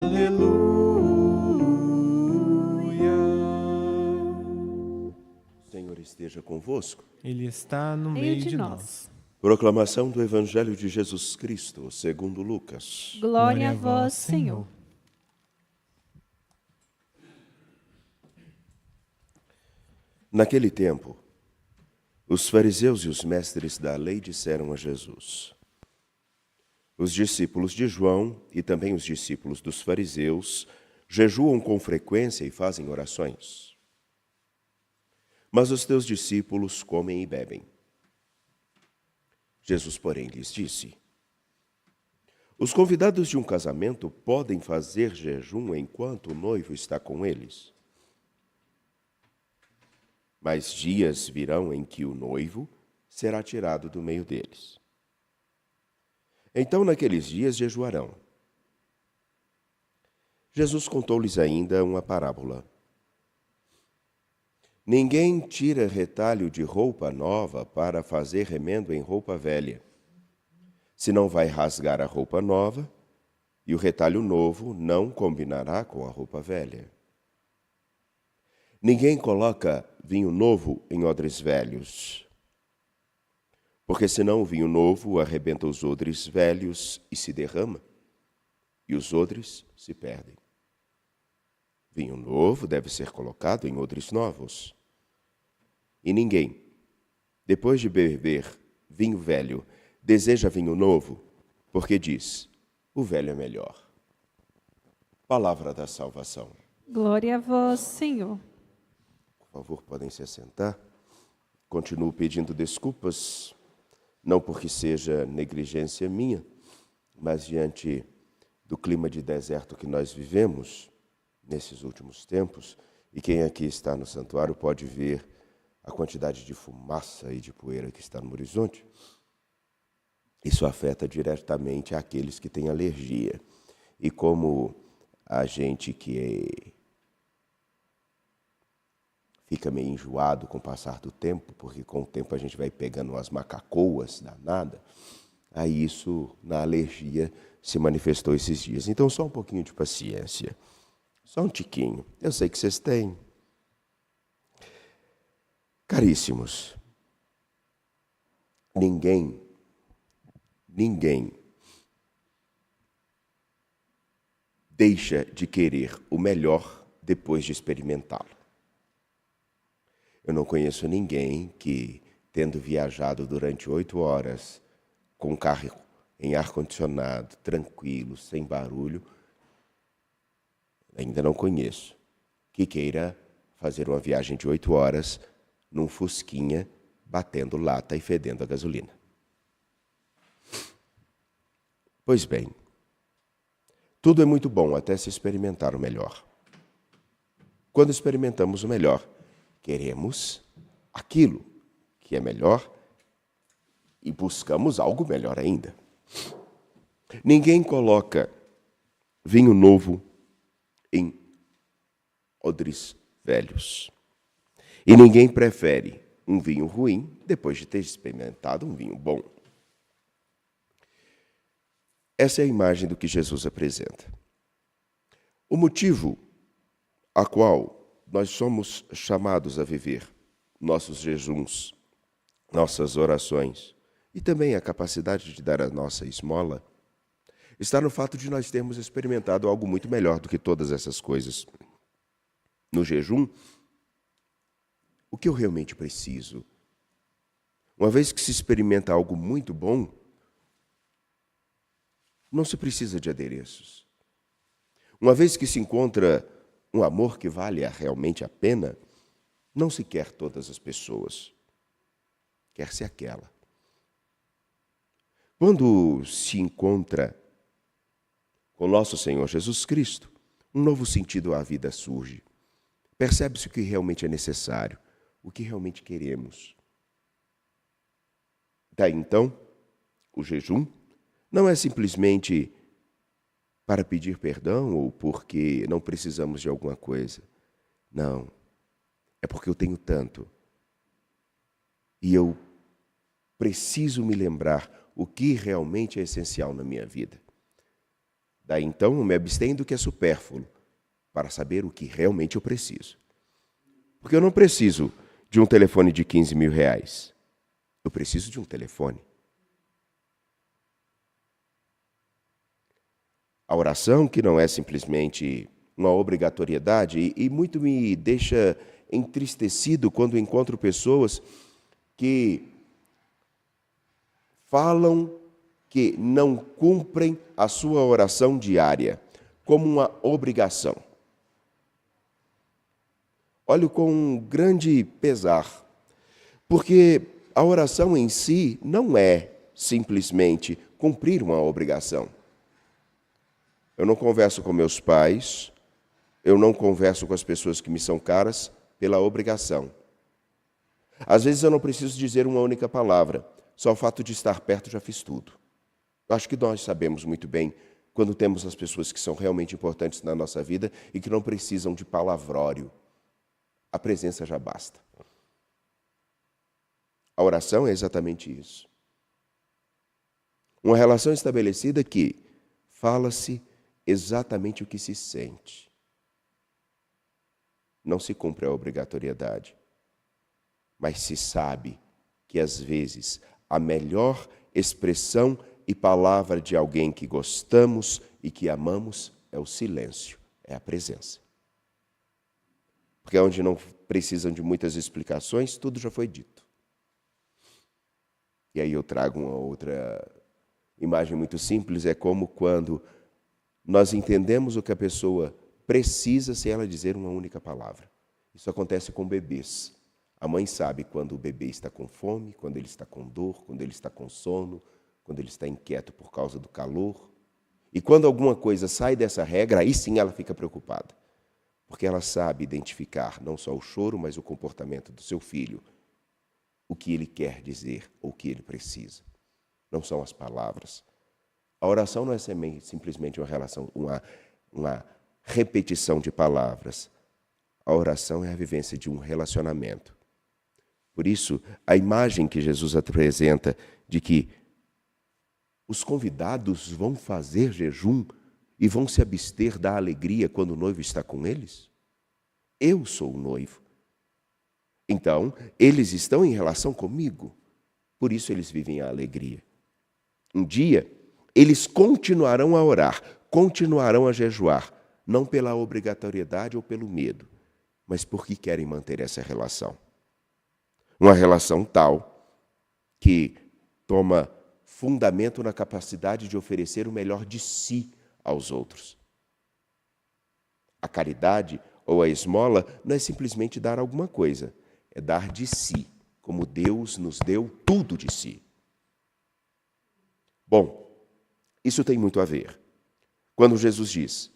Aleluia. O Senhor esteja convosco. Ele está no Meio meio de de nós. nós. Proclamação do Evangelho de Jesus Cristo, segundo Lucas. Glória a vós, Senhor. Naquele tempo, os fariseus e os mestres da lei disseram a Jesus: os discípulos de João e também os discípulos dos fariseus jejuam com frequência e fazem orações. Mas os teus discípulos comem e bebem. Jesus, porém, lhes disse: os convidados de um casamento podem fazer jejum enquanto o noivo está com eles. Mas dias virão em que o noivo será tirado do meio deles. Então, naqueles dias, jejuarão. Jesus contou-lhes ainda uma parábola. Ninguém tira retalho de roupa nova para fazer remendo em roupa velha. Senão vai rasgar a roupa nova, e o retalho novo não combinará com a roupa velha. Ninguém coloca vinho novo em odres velhos, porque senão o vinho novo arrebenta os odres velhos e se derrama, e os odres se perdem. Vinho novo deve ser colocado em odres novos. E ninguém, depois de beber vinho velho, deseja vinho novo, porque diz: o velho é melhor. Palavra da salvação. Glória a vós, Senhor. Por favor, podem se assentar. Continuo pedindo desculpas, não porque seja negligência minha, mas diante do clima de deserto que nós vivemos nesses últimos tempos, e quem aqui está no santuário pode ver a quantidade de fumaça e de poeira que está no horizonte. Isso afeta diretamente aqueles que têm alergia. E como a gente que fica meio enjoado com o passar do tempo, porque com o tempo a gente vai pegando umas macacoas danadas, aí isso na alergia se manifestou esses dias. Então só um pouquinho de paciência, só um tiquinho. Eu sei que vocês têm. Caríssimos, ninguém deixa de querer o melhor depois de experimentá-lo. Eu não conheço ninguém que, tendo viajado durante 8 horas com um carro em ar-condicionado, tranquilo, sem barulho, ainda não conheço, que queira fazer uma viagem de 8 horas num fusquinha, batendo lata e fedendo a gasolina. Pois bem, tudo é muito bom até se experimentar o melhor. Quando experimentamos o melhor, queremos aquilo que é melhor e buscamos algo melhor ainda. Ninguém coloca vinho novo em odres velhos. E ninguém prefere um vinho ruim depois de ter experimentado um vinho bom. Essa é a imagem do que Jesus apresenta. O motivo a qual nós somos chamados a viver nossos jejuns, nossas orações e também a capacidade de dar a nossa esmola está no fato de nós termos experimentado algo muito melhor do que todas essas coisas. No jejum, o que eu realmente preciso? Uma vez que se experimenta algo muito bom, não se precisa de adereços. Uma vez que se encontra um amor que vale realmente a pena, não se quer todas as pessoas, quer-se aquela. Quando se encontra com nosso Senhor Jesus Cristo, um novo sentido à vida surge. Percebe-se o que realmente é necessário, o que realmente queremos. Daí então, o jejum não é simplesmente para pedir perdão ou porque não precisamos de alguma coisa. Não, é porque eu tenho tanto. E eu preciso me lembrar o que realmente é essencial na minha vida. Daí então eu me abstenho do que é supérfluo, para saber o que realmente eu preciso. Porque eu não preciso de um telefone de 15 mil reais. Eu preciso de um telefone. A oração, que não é simplesmente uma obrigatoriedade, e muito me deixa entristecido quando encontro pessoas que falam que não cumprem a sua oração diária como uma obrigação. Olho com um grande pesar, porque a oração em si não é simplesmente cumprir uma obrigação. Eu não converso com meus pais, eu não converso com as pessoas que me são caras pela obrigação. Às vezes eu não preciso dizer uma única palavra, só o fato de estar perto já fiz tudo. Eu acho que nós sabemos muito bem quando temos as pessoas que são realmente importantes na nossa vida e que não precisam de palavrório. A presença já basta. A oração é exatamente isso. Uma relação estabelecida que fala-se exatamente o que se sente. Não se cumpre a obrigatoriedade, mas se sabe que às vezes a melhor expressão e palavra de alguém que gostamos e que amamos é o silêncio, é a presença. Porque onde não precisam de muitas explicações, tudo já foi dito. E aí eu trago uma outra imagem muito simples, é como quando nós entendemos o que a pessoa precisa sem ela dizer uma única palavra. Isso acontece com bebês. A mãe sabe quando o bebê está com fome, quando ele está com dor, quando ele está com sono, quando ele está inquieto por causa do calor. E quando alguma coisa sai dessa regra, aí sim ela fica preocupada. Porque ela sabe identificar não só o choro, mas o comportamento do seu filho. O que ele quer dizer ou o que ele precisa. Não são as palavras. A oração não é simplesmente uma repetição de palavras. A oração é a vivência de um relacionamento. Por isso, a imagem que Jesus apresenta de que os convidados vão fazer jejum e vão se abster da alegria quando o noivo está com eles? Eu sou o noivo. Então, eles estão em relação comigo. Por isso eles vivem a alegria. Um dia, eles continuarão a orar, continuarão a jejuar, não pela obrigatoriedade ou pelo medo, mas porque querem manter essa relação. Uma relação tal que toma fundamento na capacidade de oferecer o melhor de si aos outros. A caridade ou a esmola não é simplesmente dar alguma coisa, é dar de si, como Deus nos deu tudo de si. Bom, isso tem muito a ver. Quando Jesus diz: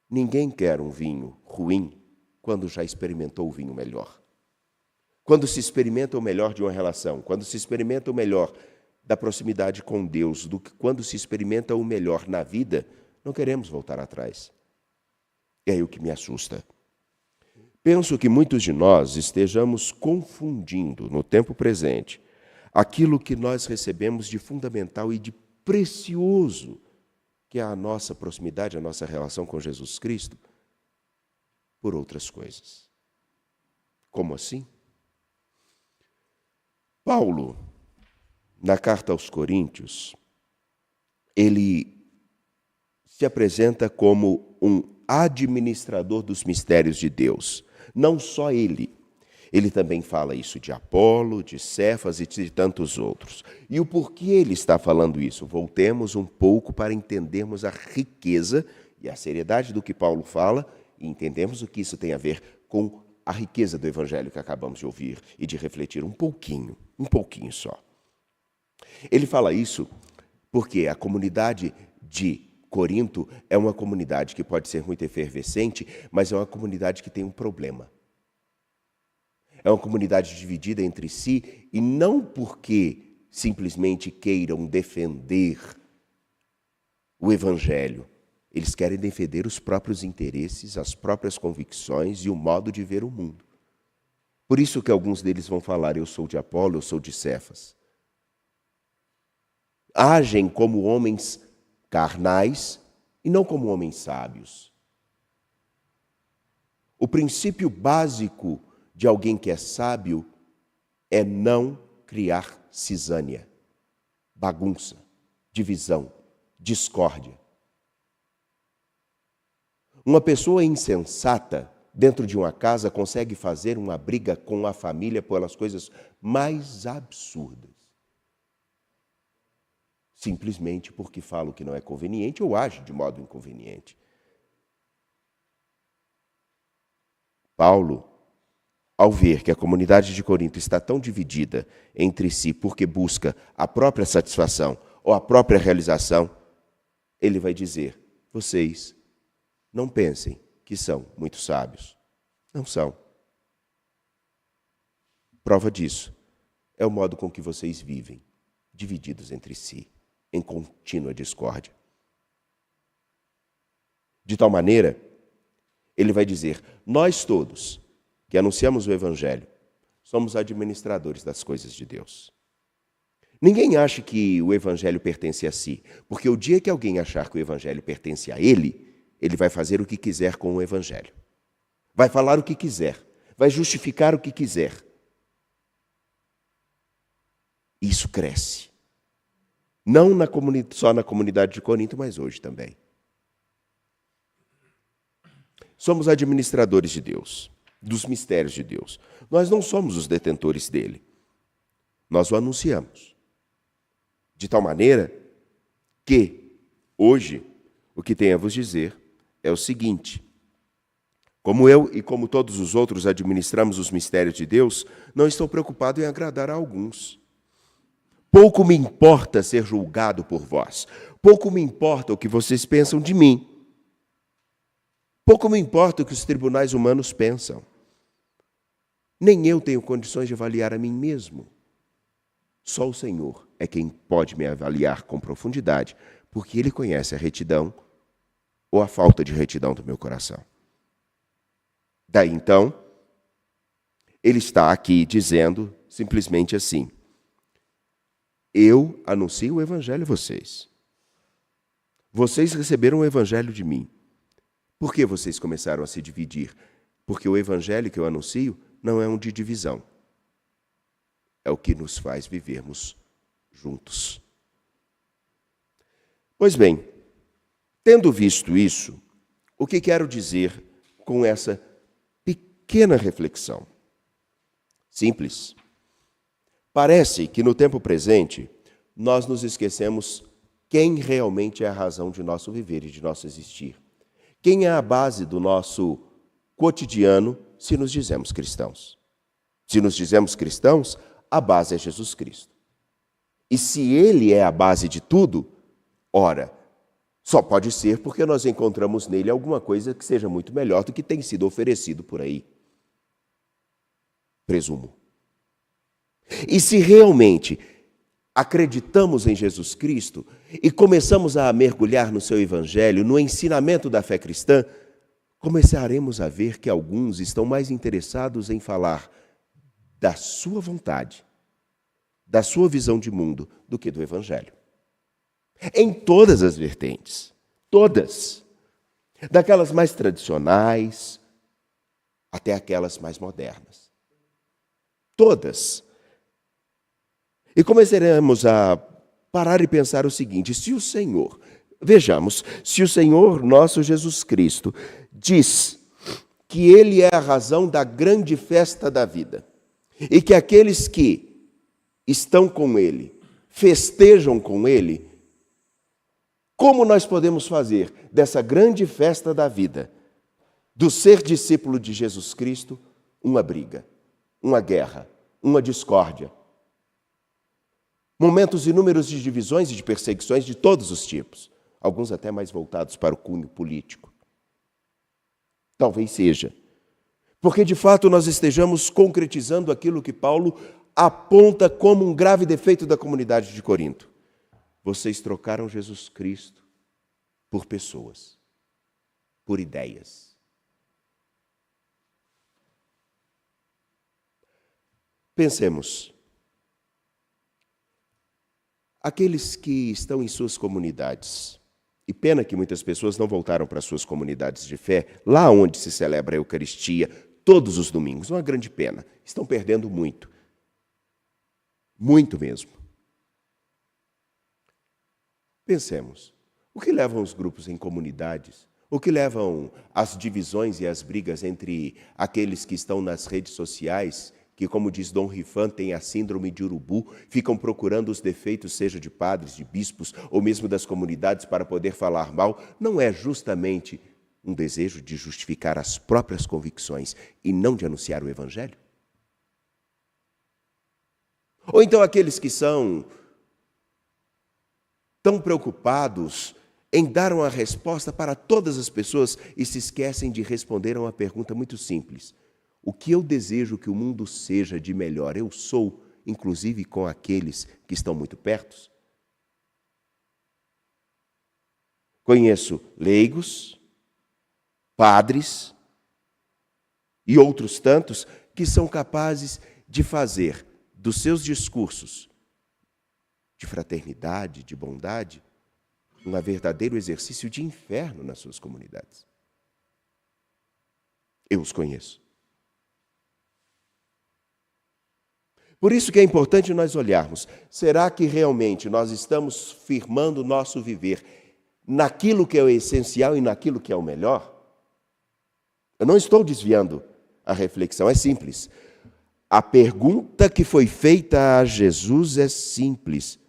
ninguém quer um vinho ruim quando já experimentou o vinho melhor. Quando se experimenta o melhor de uma relação, quando se experimenta o melhor da proximidade com Deus, do que quando se experimenta o melhor na vida, não queremos voltar atrás. É aí o que me assusta. Penso que muitos de nós estejamos confundindo, no tempo presente, aquilo que nós recebemos de fundamental e de precioso, que é a nossa proximidade, a nossa relação com Jesus Cristo, por outras coisas. Como assim? Paulo, na carta aos Coríntios, ele se apresenta como um administrador dos mistérios de Deus. Não só ele. Ele também fala isso de Apolo, de Cefas e de tantos outros. E o porquê ele está falando isso? Voltemos um pouco para entendermos a riqueza e a seriedade do que Paulo fala e entendemos o que isso tem a ver com a riqueza do evangelho que acabamos de ouvir e de refletir um pouquinho só. Ele fala isso porque a comunidade de Corinto é uma comunidade que pode ser muito efervescente, mas é uma comunidade que tem um problema. É uma comunidade dividida entre si e não porque simplesmente queiram defender o evangelho. Eles querem defender os próprios interesses, as próprias convicções e o modo de ver o mundo. Por isso que alguns deles vão falar: eu sou de Apolo, eu sou de Cefas. Agem como homens carnais e não como homens sábios. O princípio básico de alguém que é sábio é não criar cisânia, bagunça, divisão, discórdia. Uma pessoa insensata dentro de uma casa consegue fazer uma briga com a família pelas coisas mais absurdas. Simplesmente porque fala o que não é conveniente ou age de modo inconveniente. Paulo, ao ver que a comunidade de Corinto está tão dividida entre si porque busca a própria satisfação ou a própria realização, ele vai dizer: vocês não pensem que são muito sábios. Não são. Prova disso é o modo com que vocês vivem, divididos entre si, em contínua discórdia. De tal maneira, ele vai dizer: nós todos que anunciamos o Evangelho somos administradores das coisas de Deus. Ninguém acha que o Evangelho pertence a si, porque o dia que alguém achar que o Evangelho pertence a ele vai fazer o que quiser com o Evangelho. Vai falar o que quiser, vai justificar o que quiser. Isso cresce. Não só na comunidade de Corinto, mas hoje também. Somos administradores de Deus, dos mistérios de Deus. Nós não somos os detentores dele. Nós o anunciamos. De tal maneira que, hoje, o que tenho a vos dizer é o seguinte: como eu e como todos os outros administramos os mistérios de Deus, não estou preocupado em agradar a alguns. Pouco me importa ser julgado por vós. Pouco me importa o que vocês pensam de mim. Pouco me importa o que os tribunais humanos pensam. Nem eu tenho condições de avaliar a mim mesmo. Só o Senhor é quem pode me avaliar com profundidade, porque Ele conhece a retidão ou a falta de retidão do meu coração. Daí então, ele está aqui dizendo simplesmente assim: eu anuncio o Evangelho a vocês. Vocês receberam o Evangelho de mim. Por que vocês começaram a se dividir? Porque o Evangelho que eu anuncio não é um de divisão. É o que nos faz vivermos juntos. Pois bem, tendo visto isso, o que quero dizer com essa pequena reflexão? Simples. Parece que no tempo presente nós nos esquecemos quem realmente é a razão de nosso viver e de nosso existir. Quem é a base do nosso cotidiano se nos dizemos cristãos? Se nos dizemos cristãos, a base é Jesus Cristo. E se Ele é a base de tudo, ora, só pode ser porque nós encontramos nele alguma coisa que seja muito melhor do que tem sido oferecido por aí. Presumo. E se realmente acreditamos em Jesus Cristo e começamos a mergulhar no seu Evangelho, no ensinamento da fé cristã, começaremos a ver que alguns estão mais interessados em falar da sua vontade, da sua visão de mundo, do que do Evangelho. Em todas as vertentes, todas, daquelas mais tradicionais até aquelas mais modernas. Todas. E começaremos a parar e pensar o seguinte: se o Senhor, vejamos, se o Senhor nosso Jesus Cristo diz que Ele é a razão da grande festa da vida e que aqueles que estão com Ele festejam com Ele, como nós podemos fazer dessa grande festa da vida, do ser discípulo de Jesus Cristo, uma briga, uma guerra, uma discórdia? Momentos inúmeros de divisões e de perseguições de todos os tipos, alguns até mais voltados para o cunho político. Talvez seja, porque de fato nós estejamos concretizando aquilo que Paulo aponta como um grave defeito da comunidade de Corinto. Vocês trocaram Jesus Cristo por pessoas, por ideias. Pensemos. Aqueles que estão em suas comunidades, E pena que muitas pessoas não voltaram para suas comunidades de fé, lá onde se celebra a Eucaristia, todos os domingos. Uma grande pena. Estão perdendo muito. Muito mesmo. Pensemos, o que levam os grupos em comunidades? O que levam as divisões e as brigas entre aqueles que estão nas redes sociais, que, como diz Dom Rifan, têm a síndrome de urubu, ficam procurando os defeitos, seja de padres, de bispos, ou mesmo das comunidades, para poder falar mal? Não é justamente um desejo de justificar as próprias convicções e não de anunciar o Evangelho? Ou então aqueles que são tão preocupados em dar uma resposta para todas as pessoas e se esquecem de responder a uma pergunta muito simples. O que eu desejo que o mundo seja de melhor, eu sou, inclusive com aqueles que estão muito perto? Conheço leigos, padres e outros tantos que são capazes de fazer dos seus discursos de fraternidade, de bondade, um verdadeiro exercício de inferno nas suas comunidades. Eu os conheço. Por isso que é importante nós olharmos, será que realmente nós estamos firmando o nosso viver naquilo que é o essencial e naquilo que é o melhor? Eu não estou desviando a reflexão, é simples. A pergunta que foi feita a Jesus é simples.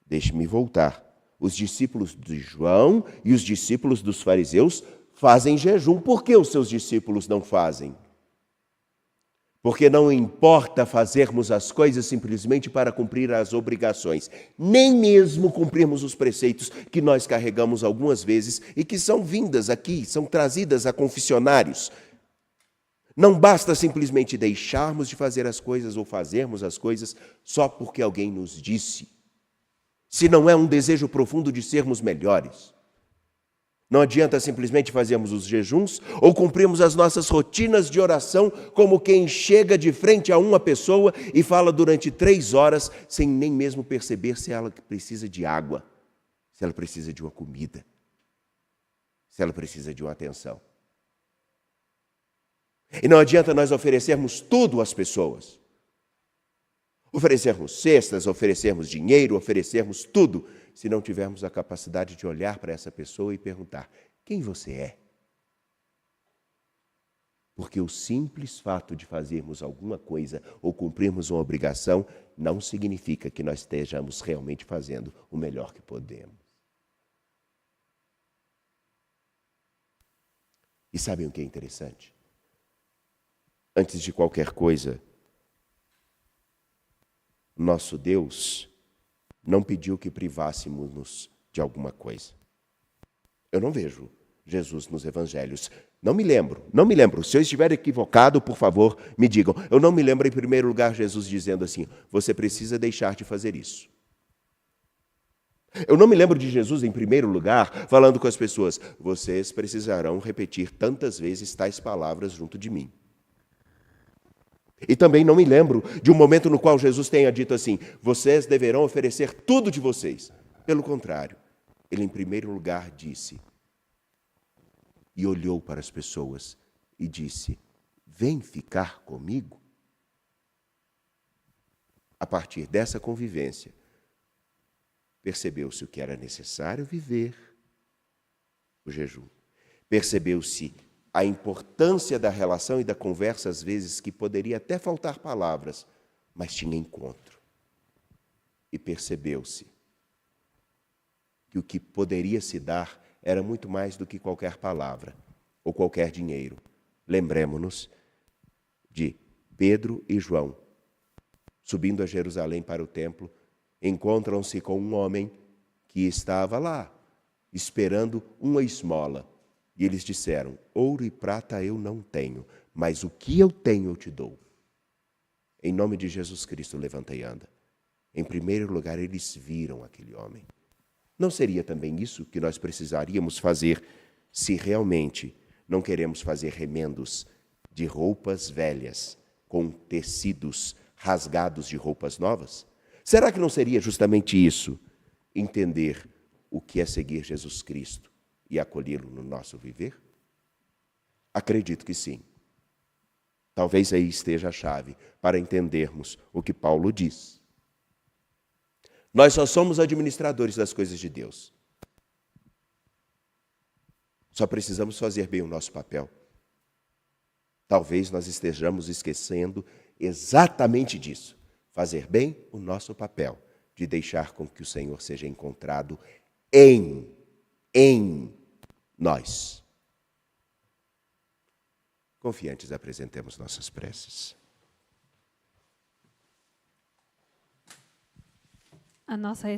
Deixe-me voltar. Os discípulos de João e os discípulos dos fariseus fazem jejum. Por que os seus discípulos não fazem? Porque não importa fazermos as coisas simplesmente para cumprir as obrigações, nem mesmo cumprirmos os preceitos que nós carregamos algumas vezes e que são vindas aqui, são trazidas a confessionários. Não basta simplesmente deixarmos de fazer as coisas ou fazermos as coisas só porque alguém nos disse. Se não é um desejo profundo de sermos melhores. Não adianta simplesmente fazermos os jejuns ou cumprirmos as nossas rotinas de oração como quem chega de frente a uma pessoa e fala durante 3 horas sem nem mesmo perceber se ela precisa de água, se ela precisa de uma comida, se ela precisa de uma atenção. E não adianta nós oferecermos tudo às pessoas. Oferecermos cestas, oferecermos dinheiro, oferecermos tudo, se não tivermos a capacidade de olhar para essa pessoa e perguntar: quem você é? Porque o simples fato de fazermos alguma coisa ou cumprirmos uma obrigação não significa que nós estejamos realmente fazendo o melhor que podemos. E sabem o que é interessante? Antes de qualquer coisa, nosso Deus não pediu que privássemos-nos de alguma coisa. Eu não vejo Jesus nos evangelhos. Não me lembro. Se eu estiver equivocado, por favor, me digam. Eu não me lembro, em primeiro lugar, Jesus dizendo assim: você precisa deixar de fazer isso. Eu não me lembro de Jesus, em primeiro lugar, falando com as pessoas: vocês precisarão repetir tantas vezes tais palavras junto de mim. E também não me lembro de um momento no qual Jesus tenha dito assim: vocês deverão oferecer tudo de vocês. Pelo contrário, ele em primeiro lugar disse, e olhou para as pessoas e disse: vem ficar comigo. A partir dessa convivência, percebeu-se o que era necessário viver, o jejum. Percebeu-se a importância da relação e da conversa, às vezes, que poderia até faltar palavras, mas tinha encontro. E percebeu-se que o que poderia se dar era muito mais do que qualquer palavra ou qualquer dinheiro. Lembremos-nos de Pedro e João, subindo a Jerusalém para o templo, encontram-se com um homem que estava lá, esperando uma esmola. E eles disseram: ouro e prata eu não tenho, mas o que eu tenho eu te dou. Em nome de Jesus Cristo, levanta e anda. Em primeiro lugar, eles viram aquele homem. Não seria também isso que nós precisaríamos fazer se realmente não queremos fazer remendos de roupas velhas com tecidos rasgados de roupas novas? Será que não seria justamente isso? Entender o que é seguir Jesus Cristo e acolhê-lo no nosso viver? Acredito que sim. Talvez aí esteja a chave para entendermos o que Paulo diz. Nós só somos administradores das coisas de Deus. Só precisamos fazer bem o nosso papel. Talvez nós estejamos esquecendo exatamente disso. Fazer bem o nosso papel, de deixar com que o Senhor seja encontrado em nós. Confiantes, apresentemos nossas preces. A nossa